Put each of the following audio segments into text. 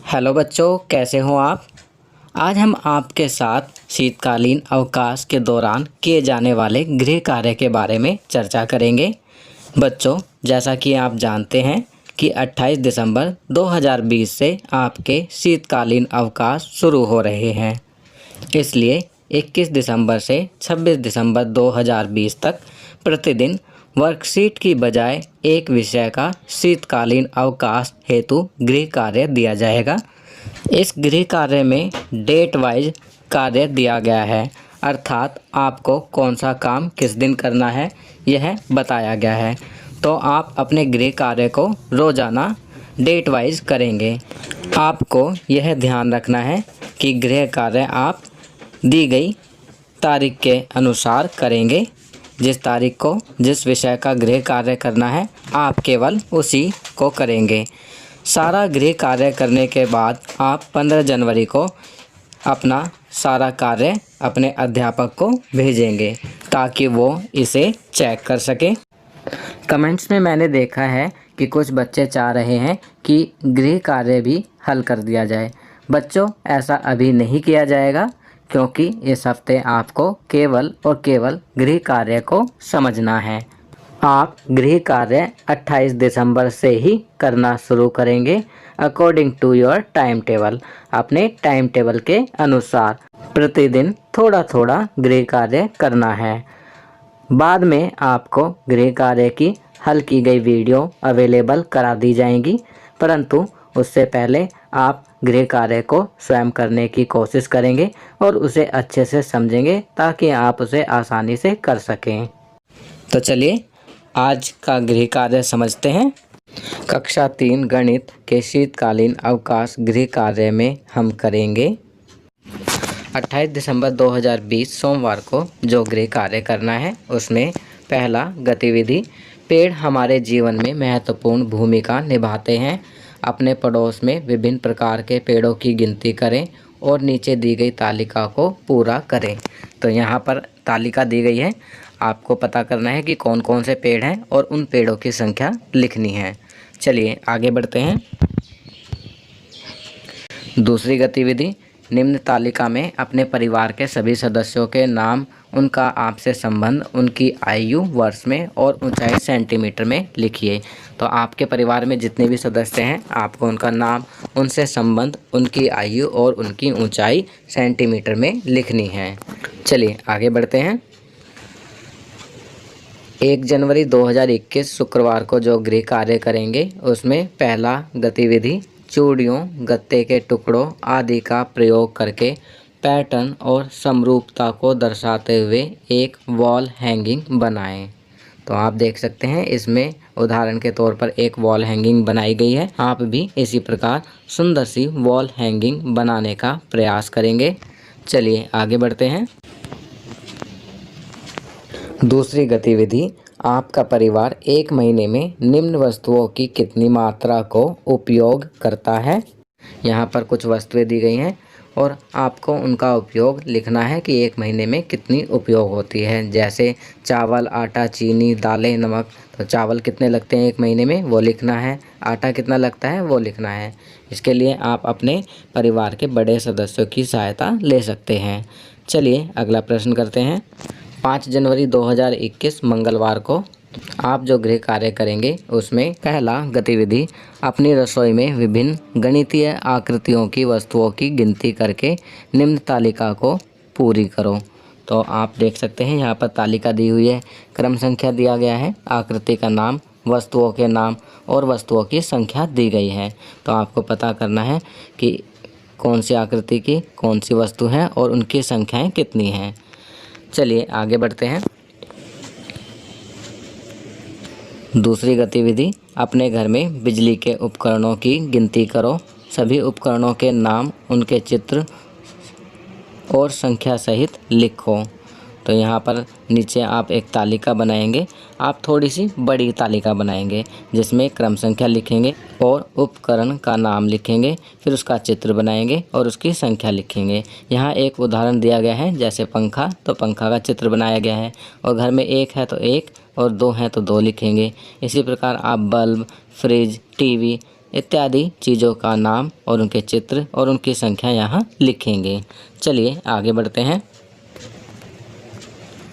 Hello बच्चों, कैसे हो आप। आज हम आपके साथ शीतकालीन अवकाश के दौरान किए जाने वाले गृह कार्य के बारे में चर्चा करेंगे। बच्चों, जैसा कि आप जानते हैं कि 28 दिसंबर 2020 से आपके शीतकालीन अवकाश शुरू हो रहे हैं। इसलिए 21 दिसंबर से 26 दिसंबर 2020 तक प्रतिदिन वर्कशीट की बजाय एक विषय का शीतकालीन अवकाश हेतु गृह कार्य दिया जाएगा। इस गृह कार्य में डेट वाइज कार्य दिया गया है, अर्थात आपको कौन सा काम किस दिन करना है यह बताया गया है। तो आप अपने गृह कार्य को रोज़ाना डेट वाइज करेंगे। आपको यह ध्यान रखना है कि गृह कार्य आप दी गई तारीख के अनुसार करेंगे। जिस तारीख को जिस विषय का गृह कार्य करना है आप केवल उसी को करेंगे। सारा गृह कार्य करने के बाद आप 15 जनवरी को अपना सारा कार्य अपने अध्यापक को भेजेंगे ताकि वो इसे चेक कर सके। कमेंट्स में मैंने देखा है कि कुछ बच्चे चाह रहे हैं कि गृह कार्य भी हल कर दिया जाए। बच्चों, ऐसा अभी नहीं किया जाएगा क्योंकि इस हफ्ते आपको केवल और केवल गृह कार्य को समझना है। आप गृह कार्य 28 दिसंबर से ही करना शुरू करेंगे according to your time table. अपने टाइम टेबल के अनुसार प्रतिदिन थोड़ा थोड़ा गृह कार्य करना है। बाद में आपको गृह कार्य की हल की गई वीडियो अवेलेबल करा दी जाएंगी, परंतु उससे पहले आप गृह कार्य को स्वयं करने की कोशिश करेंगे और उसे अच्छे से समझेंगे ताकि आप उसे आसानी से कर सकें। तो चलिए आज का गृह कार्य समझते हैं। कक्षा 3 गणित के शीतकालीन अवकाश गृह कार्य में हम करेंगे 28 दिसंबर 2020 सोमवार को जो गृह कार्य करना है उसमें पहला गतिविधि, पेड़ हमारे जीवन में महत्वपूर्ण भूमिका निभाते हैं। अपने पड़ोस में विभिन्न प्रकार के पेड़ों की गिनती करें और नीचे दी गई तालिका को पूरा करें। तो यहाँ पर तालिका दी गई है, आपको पता करना है कि कौन कौन से पेड़ हैं और उन पेड़ों की संख्या लिखनी है। चलिए आगे बढ़ते हैं। दूसरी गतिविधि, निम्न तालिका में अपने परिवार के सभी सदस्यों के नाम, उनका आपसे संबंध, उनकी आयु वर्ष में और ऊंचाई सेंटीमीटर में लिखिए। तो आपके परिवार में जितने भी सदस्य हैं आपको उनका नाम, उनसे संबंध, उनकी आयु और उनकी ऊंचाई सेंटीमीटर में लिखनी है। चलिए आगे बढ़ते हैं। 1 जनवरी 2021 शुक्रवार को जो गृह कार्य करेंगे उसमें पहला गतिविधि, चूड़ियों, गत्ते के टुकड़ों आदि का प्रयोग करके पैटर्न और समरूपता को दर्शाते हुए एक वॉल हैंगिंग बनाएं। तो आप देख सकते हैं इसमें उदाहरण के तौर पर एक वॉल हैंगिंग बनाई गई है। आप भी इसी प्रकार सुंदर सी वॉल हैंगिंग बनाने का प्रयास करेंगे। चलिए आगे बढ़ते हैं। दूसरी गतिविधि, आपका परिवार एक महीने में निम्न वस्तुओं की कितनी मात्रा को उपयोग करता है। यहाँ पर कुछ वस्तुएं दी गई हैं और आपको उनका उपयोग लिखना है कि एक महीने में कितनी उपयोग होती है। जैसे चावल, आटा, चीनी, दालें, नमक। तो चावल कितने लगते हैं एक महीने में वो लिखना है, आटा कितना लगता है वो लिखना है। इसके लिए आप अपने परिवार के बड़े सदस्यों की सहायता ले सकते हैं। चलिए अगला प्रश्न करते हैं। 5 जनवरी 2021 मंगलवार को आप जो गृह कार्य करेंगे उसमें पहला गतिविधि, अपनी रसोई में विभिन्न गणितीय आकृतियों की वस्तुओं की गिनती करके निम्न तालिका को पूरी करो। तो आप देख सकते हैं यहाँ पर तालिका दी हुई है, क्रम संख्या दिया गया है, आकृति का नाम, वस्तुओं के नाम और वस्तुओं की संख्या दी गई है। तो आपको पता करना है कि कौन सी आकृति की कौन सी वस्तु है और उनकी संख्याएँ कितनी हैं। चलिए आगे बढ़ते हैं। दूसरी गतिविधि, अपने घर में बिजली के उपकरणों की गिनती करो। सभी उपकरणों के नाम, उनके चित्र और संख्या सहित लिखो। तो यहाँ पर नीचे आप एक तालिका बनाएंगे। आप थोड़ी सी बड़ी तालिका बनाएंगे जिसमें क्रम संख्या लिखेंगे और उपकरण का नाम लिखेंगे, फिर उसका चित्र बनाएंगे और उसकी संख्या लिखेंगे। यहाँ एक उदाहरण दिया गया है, जैसे पंखा, तो पंखा का चित्र बनाया गया है और घर में एक है तो एक और दो हैं तो दो लिखेंगे। इसी प्रकार आप बल्ब, फ्रिज, टीवी इत्यादि चीज़ों का नाम और उनके चित्र और उनकी संख्या यहाँ लिखेंगे। चलिए आगे बढ़ते हैं।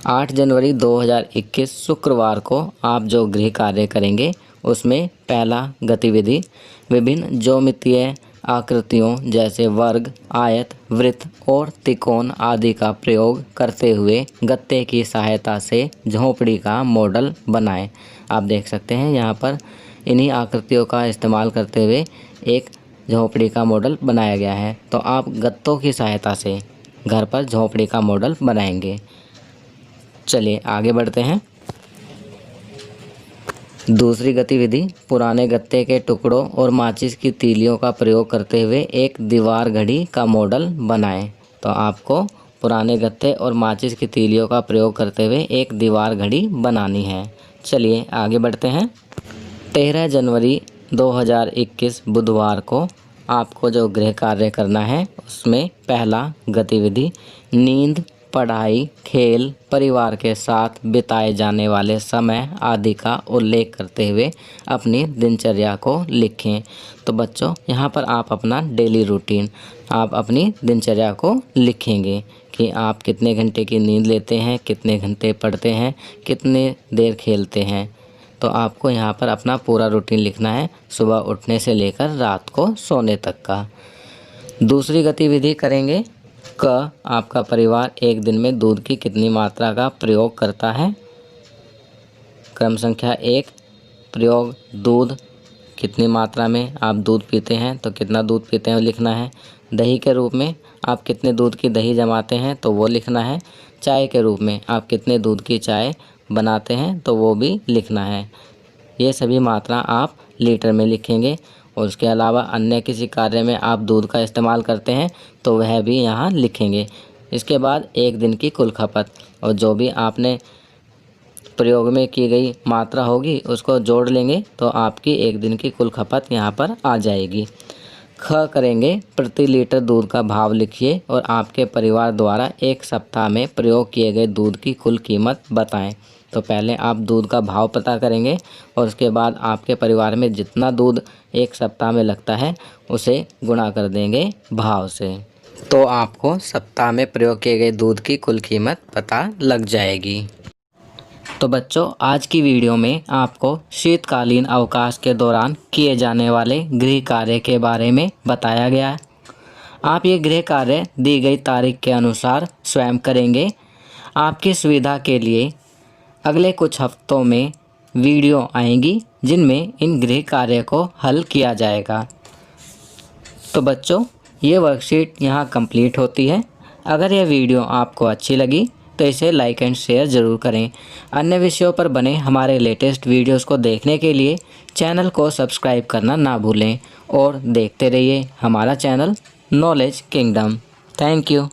8 जनवरी 2021 शुक्रवार को आप जो गृह कार्य करेंगे उसमें पहला गतिविधि विभिन्न ज्यामितीय आकृतियों जैसे वर्ग, आयत, वृत्त और त्रिकोण आदि का प्रयोग करते हुए गत्ते की सहायता से झोंपड़ी का मॉडल बनाएं। आप देख सकते हैं यहाँ पर इन्हीं आकृतियों का इस्तेमाल करते हुए एक झोंपड़ी का मॉडल बनाया गया है। तो आप गत्तों की सहायता से घर पर झोंपड़ी का मॉडल बनाएंगे। चलिए आगे बढ़ते हैं। दूसरी गतिविधि पुराने गत्ते के टुकड़ों और माचिस की तीलियों का प्रयोग करते हुए एक दीवार घड़ी का मॉडल बनाएं। तो आपको पुराने गत्ते और माचिस की तीलियों का प्रयोग करते हुए एक दीवार घड़ी बनानी है। चलिए आगे बढ़ते हैं। 13 जनवरी 2021 बुधवार को आपको जो गृह कार्य करना है उसमें पहला गतिविधि नींद, पढ़ाई, खेल, परिवार के साथ बिताए जाने वाले समय आदि का उल्लेख करते हुए अपनी दिनचर्या को लिखें। तो बच्चों यहाँ पर आप अपना डेली रूटीन, आप अपनी दिनचर्या को लिखेंगे कि आप कितने घंटे की नींद लेते हैं, कितने घंटे पढ़ते हैं, कितने देर खेलते हैं। तो आपको यहाँ पर अपना पूरा रूटीन लिखना है, सुबह उठने से लेकर रात को सोने तक का। दूसरी गतिविधि करेंगे क आपका परिवार एक दिन में दूध की कितनी मात्रा का प्रयोग करता है। क्रम संख्या 1 प्रयोग दूध, कितनी मात्रा में आप दूध पीते हैं तो कितना दूध पीते हैं वो लिखना है। दही के रूप में आप कितने दूध की दही जमाते हैं तो वो लिखना है। चाय के रूप में आप कितने दूध की चाय बनाते हैं तो वो भी लिखना है। ये सभी मात्रा आप लीटर में लिखेंगे और उसके अलावा अन्य किसी कार्य में आप दूध का इस्तेमाल करते हैं तो वह भी यहाँ लिखेंगे। इसके बाद एक दिन की कुल खपत और जो भी आपने प्रयोग में की गई मात्रा होगी उसको जोड़ लेंगे तो आपकी एक दिन की कुल खपत यहाँ पर आ जाएगी। ख करेंगे प्रति लीटर दूध का भाव लिखिए और आपके परिवार द्वारा एक सप्ताह में प्रयोग किए गए दूध की कुल कीमत बताएं। तो पहले आप दूध का भाव पता करेंगे और उसके बाद आपके परिवार में जितना दूध एक सप्ताह में लगता है उसे गुणा कर देंगे भाव से। तो आपको सप्ताह में प्रयोग किए गए दूध की कुल कीमत पता लग जाएगी। तो बच्चों आज की वीडियो में आपको शीतकालीन अवकाश के दौरान किए जाने वाले गृह कार्य के बारे में बताया गया है। आप ये गृह कार्य दी गई तारीख के अनुसार स्वयं करेंगे। आपकी सुविधा के लिए अगले कुछ हफ्तों में वीडियो आएंगी जिनमें इन गृह कार्य को हल किया जाएगा। तो बच्चों ये वर्कशीट यहाँ कंप्लीट होती है। अगर यह वीडियो आपको अच्छी लगी तो इसे लाइक एंड शेयर ज़रूर करें। अन्य विषयों पर बने हमारे लेटेस्ट वीडियोस को देखने के लिए चैनल को सब्सक्राइब करना ना भूलें और देखते रहिए हमारा channel knowledge kingdom. Thank you.